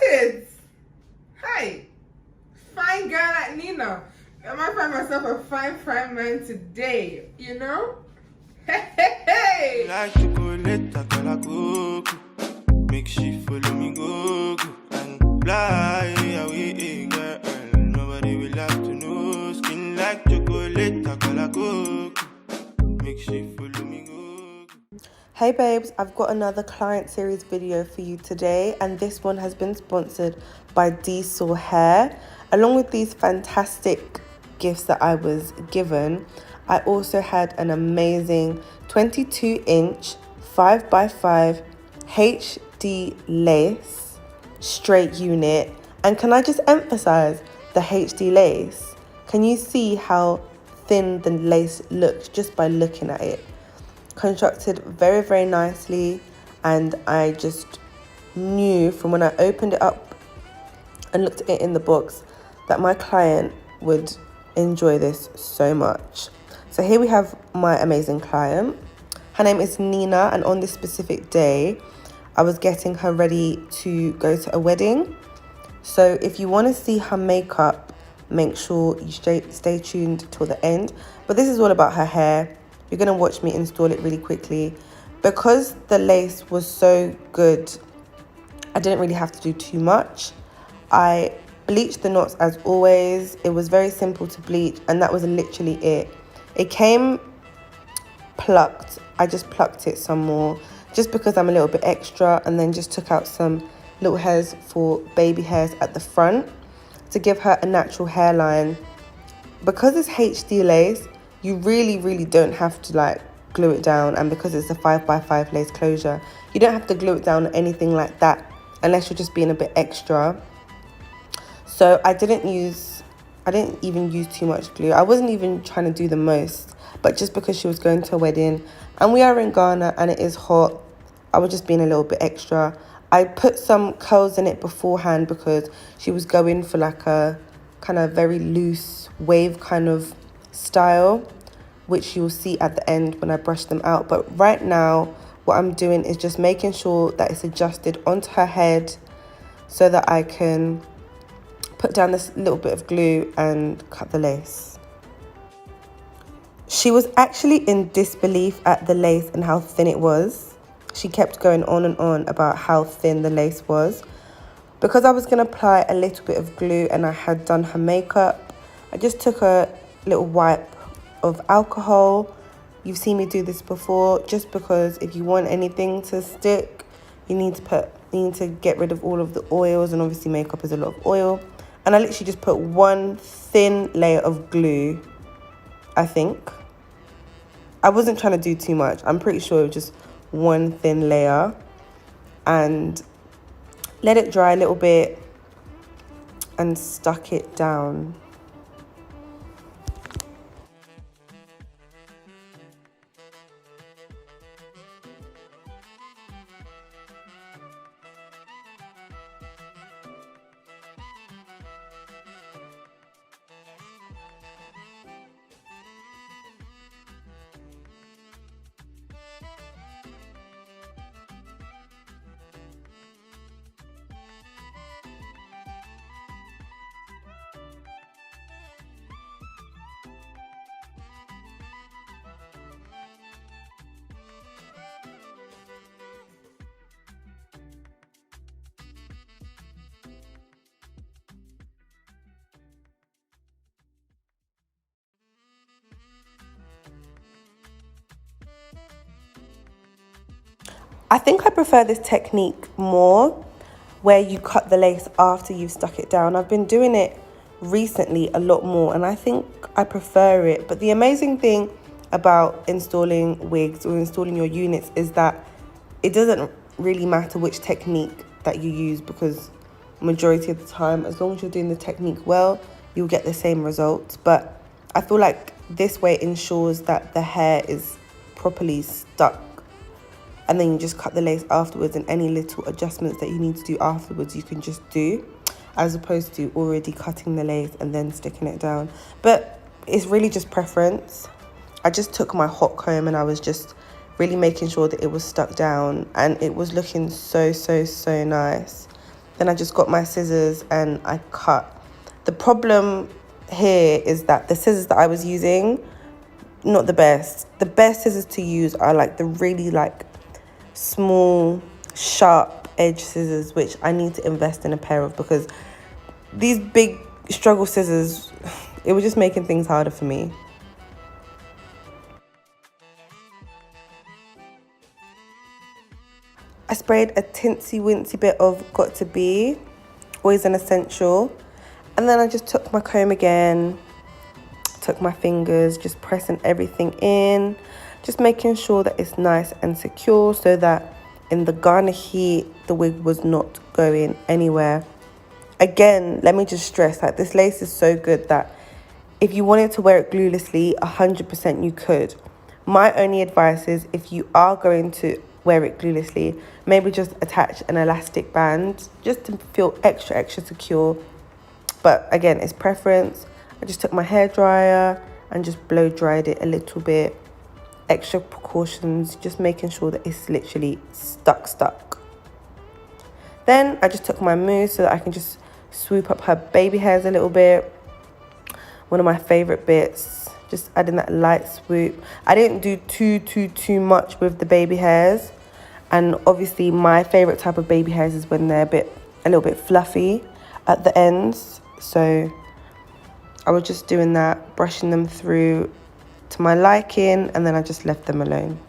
it. Hi. Fine girl like Nina. I might find myself a fine man today, you know? Hey. Like chocolate, I call a cook. Make she follow me go and fly away, girl. Nobody will have to know. Skin like chocolate, I call a cook. Make she follow me go. Hey babes, I've got another client series video for you today, and this one has been sponsored by Dsoar hair. Along with these fantastic gifts that I was given, I also had an amazing 22-inch 5x5 HD lace straight unit. And can I just emphasize the HD lace? Can you see how thin the lace looks just by looking at it? Constructed very, very nicely, and I just knew from when I opened it up and looked at it in the box that my client would enjoy this so much. So here we have my amazing client. Her name is Nina, and on this specific day I was getting her ready to go to a wedding. So if you want to see her makeup, make sure you stay tuned till the end. But this is all about her hair. You're going to watch me install it really quickly. Because the lace was so good, I didn't really have to do too much. I bleached the knots as always. It was very simple to bleach, and that was literally it. It came plucked. I just plucked it some more just because I'm a little bit extra, and then just took out some little hairs for baby hairs at the front to give her a natural hairline. Because it's HD lace, you really don't have to like glue it down, and because it's a 5x5 lace closure, you don't have to glue it down or anything like that unless you're just being a bit extra. So I didn't even use too much glue. I wasn't even trying to do the most, but just because she was going to a wedding and we are in Ghana and it is hot, I was just being a little bit extra. I put some curls in it beforehand because she was going for like a kind of very loose wave kind of style, which you'll see at the end when I brush them out. But right now what I'm doing is just making sure that it's adjusted onto her head so that I can put down this little bit of glue and cut the lace. She was actually in disbelief at the lace and how thin it was. She kept going on and on about how thin the lace was. Because I was going to apply a little bit of glue and I had done her makeup, I just took a little wipe of alcohol. You've seen me do this before, just because if you want anything to stick, you need to get rid of all of the oils, and obviously makeup is a lot of oil. And I literally just put one thin layer of glue, I think. I wasn't trying to do too much. I'm pretty sure it was just one thin layer, and let it dry a little bit and stuck it down. I think I prefer this technique more, where you cut the lace after you've stuck it down. I've been doing it recently a lot more, and I think I prefer it. But the amazing thing about installing wigs or installing your units is that it doesn't really matter which technique that you use, because majority of the time, as long as you're doing the technique well, you'll get the same results. But I feel like this way ensures that the hair is properly stuck, and then you just cut the lace afterwards, and any little adjustments that you need to do afterwards you can just do, as opposed to already cutting the lace and then sticking it down. But it's really just preference. I just took my hot comb and I was just really making sure that it was stuck down, and it was looking so nice. Then I just got my scissors and I cut. The problem here is that the scissors that I was using, not the best. The best scissors to use are like the really like small, sharp edge scissors, which I need to invest in a pair of, because these big struggle scissors, it was just making things harder for me. I sprayed a tinsy wincy bit of Got To Be, always an essential. And then I just took my comb again, took my fingers, just pressing everything in, just making sure that it's nice and secure so that in the garner heat, the wig was not going anywhere. Again, let me just stress that this lace is so good that if you wanted to wear it gluelessly, 100% you could. My only advice is if you are going to wear it gluelessly, maybe just attach an elastic band just to feel extra secure. But again, it's preference. I just took my hairdryer and just blow dried it a little bit. Extra precautions, just making sure that it's literally stuck. Then I just took my mousse so that I can just swoop up her baby hairs a little bit. One of my favorite bits, just adding that light swoop. I didn't do too much with the baby hairs. And obviously my favorite type of baby hairs is when they're a little bit fluffy at the ends. So I was just doing that, brushing them through to my liking, and then I just left them alone.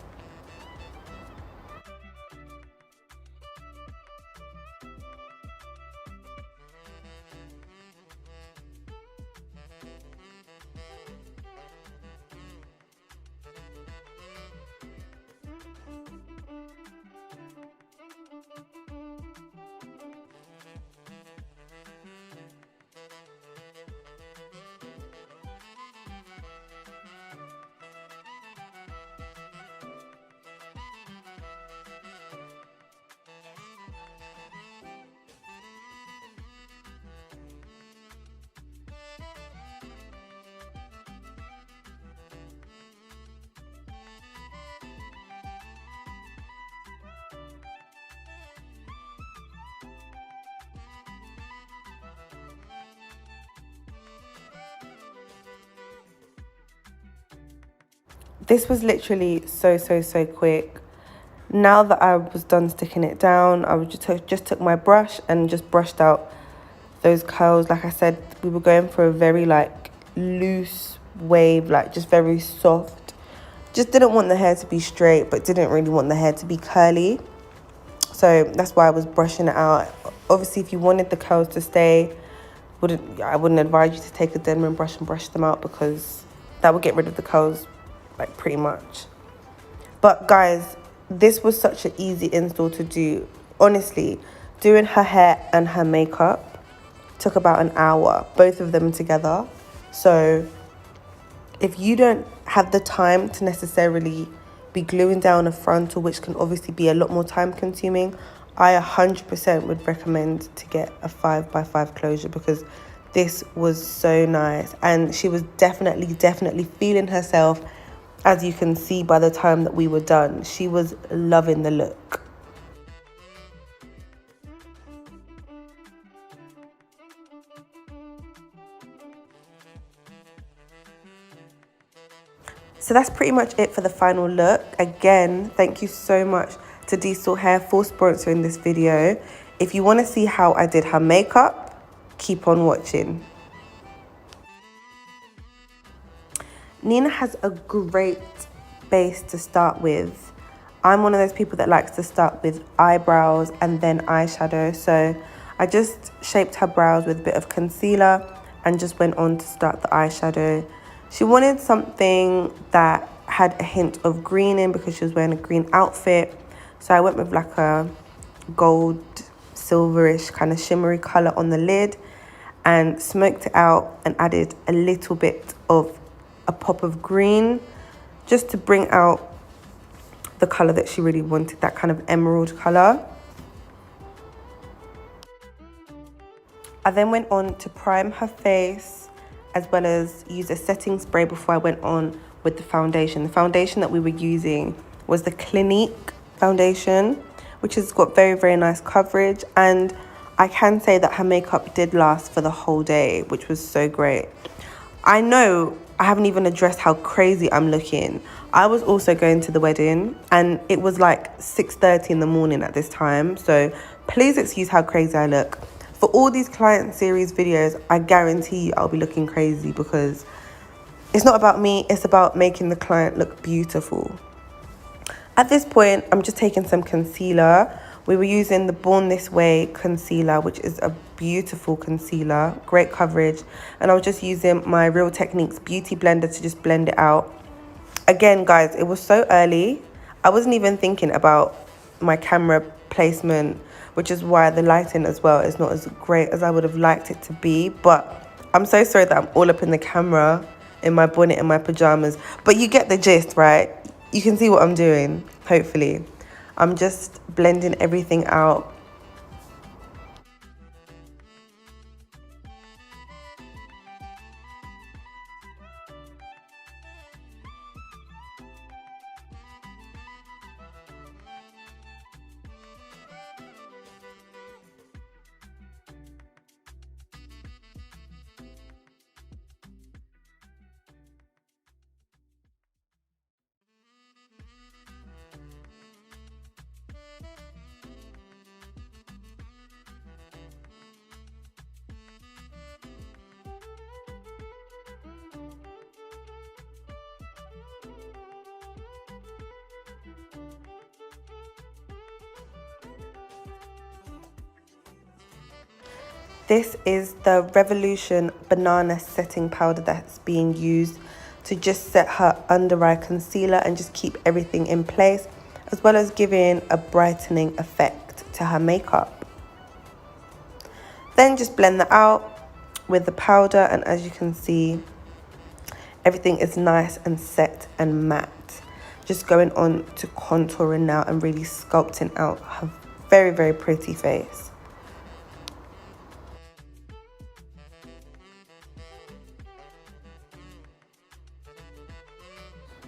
This was literally so quick. Now that I was done sticking it down, I just took my brush and just brushed out those curls. Like I said, we were going for a very like loose wave, like just very soft. Just didn't want the hair to be straight, but didn't really want the hair to be curly. So that's why I was brushing it out. Obviously, if you wanted the curls to stay, I wouldn't advise you to take a Denman brush and brush them out, because that would get rid of the curls like pretty much. But guys, this was such an easy install to do. Honestly, doing her hair and her makeup took about an hour, both of them together. So if you don't have the time to necessarily be gluing down a frontal, which can obviously be a lot more time consuming, I 100% would recommend to get a 5x5 closure, because this was so nice. And she was definitely feeling herself. As you can see by the time that we were done, she was loving the look. So that's pretty much it for the final look. Again, thank you so much to Dsoar Hair for sponsoring this video. If you want to see how I did her makeup, keep on watching. Nina has a great base to start with. I'm one of those people that likes to start with eyebrows and then eyeshadow. So I just shaped her brows with a bit of concealer and just went on to start the eyeshadow. She wanted something that had a hint of green in because she was wearing a green outfit. So I went with like a gold, silverish kind of shimmery color on the lid and smoked it out and added a little bit of a pop of green just to bring out the color that she really wanted, that kind of emerald color. I then went on to prime her face as well as use a setting spray before I went on with the foundation. The foundation that we were using was the Clinique foundation, which has got very nice coverage, and I can say that her makeup did last for the whole day, which was so great. I know I haven't even addressed how crazy I'm looking. I was also going to the wedding and it was like 6:30 in the morning at this time. So please excuse how crazy I look. For all these client series videos, I guarantee you I'll be looking crazy because it's not about me, it's about making the client look beautiful. At this point, I'm just taking some concealer. We were using the Born This Way concealer, which is a beautiful concealer, great coverage. And I was just using my Real Techniques beauty blender to just blend it out. Again, guys, it was so early. I wasn't even thinking about my camera placement, which is why the lighting as well is not as great as I would have liked it to be. But I'm so sorry that I'm all up in the camera, in my bonnet and my pajamas. But you get the gist, right? You can see what I'm doing, hopefully. I'm just blending everything out. This is the Revolution Banana Setting Powder that's being used to just set her under eye concealer and just keep everything in place, as well as giving a brightening effect to her makeup. Then just blend that out with the powder, and as you can see, everything is nice and set and matte. Just going on to contouring now and really sculpting out her very, very pretty face.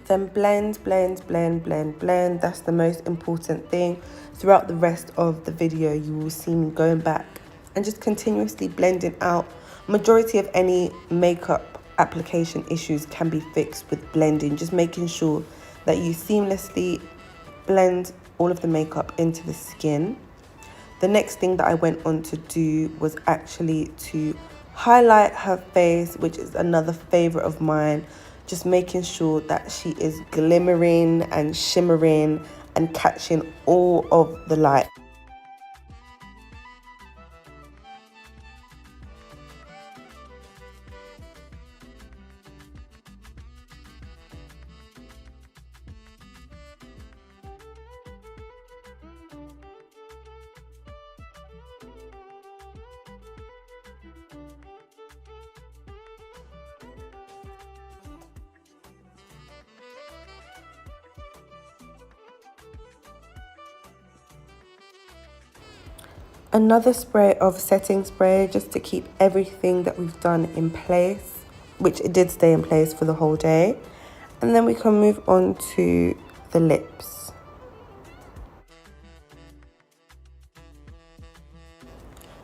Then blend, blend, blend, blend, blend. That's the most important thing. Throughout the rest of the video, you will see me going back and just continuously blending out. Majority of any makeup application issues can be fixed with blending, just making sure that you seamlessly blend all of the makeup into the skin. The next thing that I went on to do was actually to highlight her face, which is another favorite of mine. Just making sure that she is glimmering and shimmering and catching all of the light. Another spray of setting spray just to keep everything that we've done in place, which it did stay in place for the whole day. And then we can move on to the lips.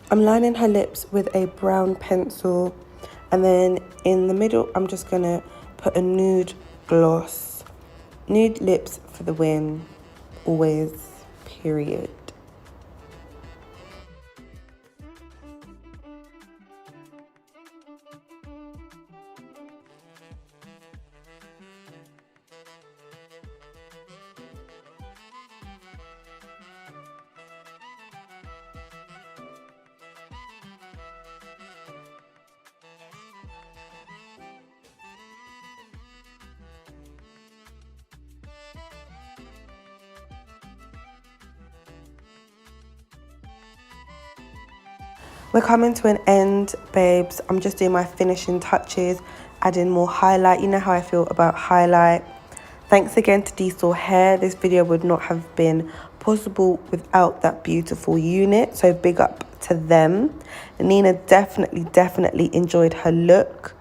I'm lining her lips with a brown pencil, and then in the middle I'm just gonna put a nude gloss. Nude lips for the win, always, period. We're coming to an end, babes. I'm just doing my finishing touches, adding more highlight. You know how I feel about highlight. Thanks again to Dsoar Hair. This video would not have been possible without that beautiful unit. So big up to them. Nina definitely enjoyed her look.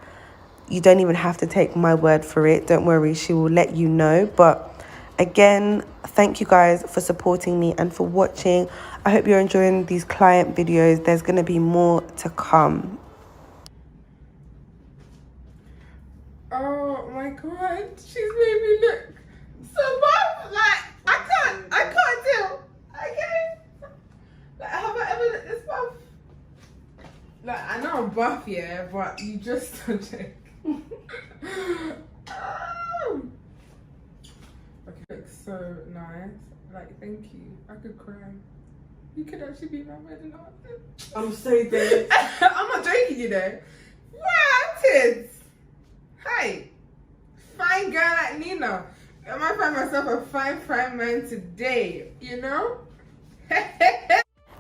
You don't even have to take my word for it. Don't worry, she will let you know. But again, Thank you guys for supporting me and for watching. I hope you're enjoying these client videos. There's going to be more to come. Oh my god, she's made me look so buff. Like, I can't tell. Okay. Like, have I ever looked this buff? Like, I know I'm buff, yeah, but you just don't check. Oh. Okay, looks so nice. Like, thank you. I could cry. You could actually be my wedding artist. I'm so dead. I'm not joking, you know. What? Hey, fine girl like Nina. I might find myself a fine man today, you know?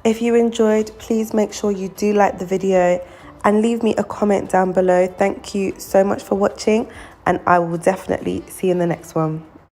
If you enjoyed, please make sure you do like the video and leave me a comment down below. Thank you so much for watching, and I will definitely see you in the next one.